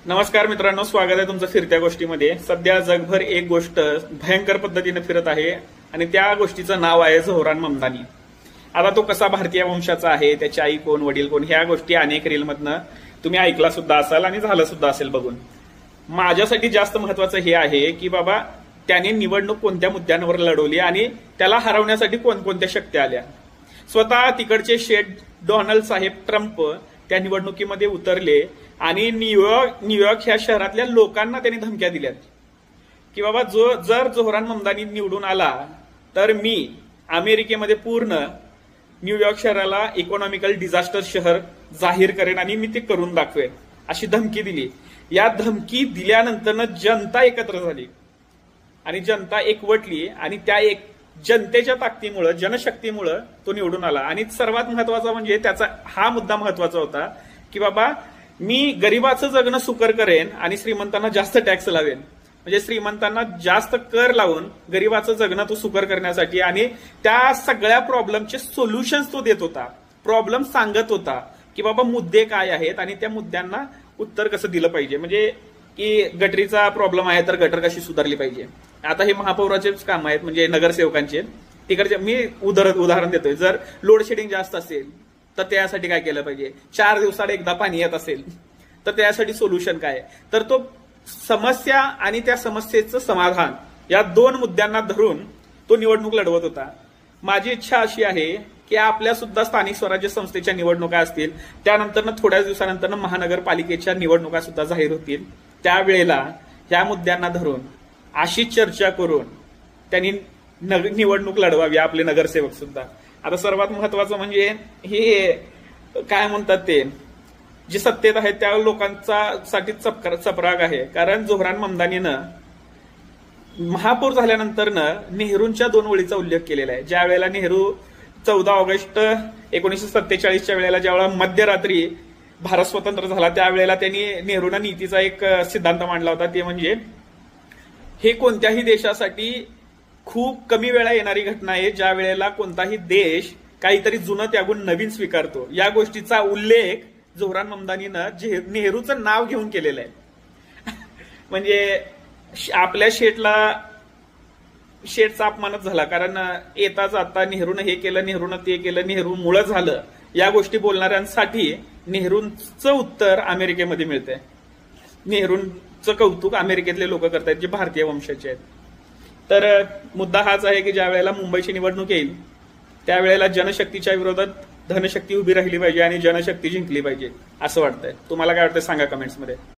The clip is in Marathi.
नमस्कार मित्रांनो, स्वागत आहे तुमचं फिरत्या गोष्टीमध्ये। सध्या जगभर एक गोष्ट भयंकर पद्धतीने फिरत आहे आणि त्या गोष्टीचं नाव आहे झोहरान ममदानी। आता तो कसा भारतीय वंशाचा आहे, त्याची आई कोण, वडील कोण, ह्या गोष्टी अनेक रीलमधनं तुम्ही ऐकला सुद्धा असाल आणि झालं सुद्धा असेल बघून। माझ्यासाठी जास्त महत्वाचं हे आहे की बाबा त्याने निवडणूक कोणत्या मुद्द्यांवर लढवली आणि त्याला हरवण्यासाठी कोणकोणत्या शक्ती आल्या। स्वतः तिकडचे शेठ डोनाल्ड साहेब ट्रम्प त्या निवडणुकीमध्ये उतरले आणि न्यूयॉर्क ह्या शहरातल्या लोकांना त्यांनी धमक्या दिल्यात की बाबा जर झोहरान ममदानी निवडून आला तर मी अमेरिकेमध्ये पूर्ण न्यूयॉर्क शहराला इकॉनॉमिकल डिझास्टर शहर जाहीर करेन आणि मी ते करून दाखवेन, अशी धमकी दिली। या धमकी दिल्यानंतर जनता एकत्र झाली आणि जनता एकवटली आणि त्या जनतेच्या ताकदीमुळे, जनशक्तीमुळे तो निवडून आला। आणि सर्वात महत्वाचा म्हणजे त्याचा हा मुद्दा महत्वाचा होता की बाबा मी गरिबाचं जगणं सुकर करेन आणि श्रीमंतांना जास्त टॅक्स लावेन, म्हणजे श्रीमंतांना जास्त कर लावून गरिबाचं जगणं तो सुकर करण्यासाठी। आणि त्या सगळ्या प्रॉब्लेमचे सोल्युशन्स तो देत होता, प्रॉब्लेम सांगत होता की बाबा मुद्दे काय आहेत आणि त्या मुद्द्यांना उत्तर कसं दिलं पाहिजे। म्हणजे की गटरीचा प्रॉब्लेम आहे तर गटर कशी सुधारली पाहिजे। आता हे महापौराचेच काम आहेत, म्हणजे नगरसेवकांचे। तिकडचे मी उदाहरण देतोय, जर लोड शेडिंग जास्त असेल तर त्यासाठी काय केलं पाहिजे, 4 दिवसाड एकदा पाणी येत असेल तर त्यासाठी सोल्युशन काय। तर तो समस्या आणि त्या समस्येचं समाधान या 2 मुद्द्यांना धरून तो निवडणूक लढवत होता। माझी इच्छा अशी आहे की आपल्या सुद्धा स्थानिक स्वराज्य संस्थेच्या निवडणुका असतील, त्यानंतर थोड्याच दिवसानंतर महानगरपालिकेच्या निवडणुका सुद्धा जाहीर होतील। त्यावेळेला या मुद्द्यांना धरून अशी चर्चा करून त्यांनी निवडणूक लढवावी, आपले नगरसेवक सुद्धा। आता सर्वात महत्वाचं म्हणजे हे काय म्हणतात, ते जे सत्तेत आहेत त्या लोकांचा साठी चपराक आहे। कारण झोहरान ममदानीनं महापौर झाल्यानंतर नेहरूंच्या 2 ओळीचा उल्लेख केलेला आहे। ज्या वेळेला नेहरू 14 ऑगस्ट 1947च्या वेळेला ज्यावेळेला मध्यरात्री भारत स्वतंत्र झाला त्यावेळेला त्यांनी नेहरूंना नीतीचा एक सिद्धांत मांडला होता, ते म्हणजे हे कोणत्याही देशासाठी खूप कमी वेळा येणारी घटना आहे ज्या वेळेला कोणताही देश काहीतरी जुनं त्यागून नवीन स्वीकारतो। या गोष्टीचा उल्लेख झोहरान ममदानीनं नेहरूचं नाव घेऊन केलेलं आहे। म्हणजे आपल्या शेठचा अपमानच झाला, कारण येता जाता नेहरूनं हे केलं, नेहरूनं ते केलं, नेहरूमुळे झालं, या गोष्टी बोलणाऱ्यांसाठी नेहरूंचं उत्तर अमेरिकेमध्ये मिळतंय। नेहरूंचं कौतुक अमेरिकेतले लोक करतायत जे भारतीय वंशाचे आहेत। तर मुद्दा हाच आहे की ज्या वेळेला मुंबईची निवडणूक येईल त्यावेळेला जनशक्तीच्या विरोधात धनशक्ती उभी राहिली पाहिजे आणि जनशक्ती जिंकली पाहिजे असं वाटतंय। तुम्हाला काय वाटतं सांगा कमेंट्समध्ये।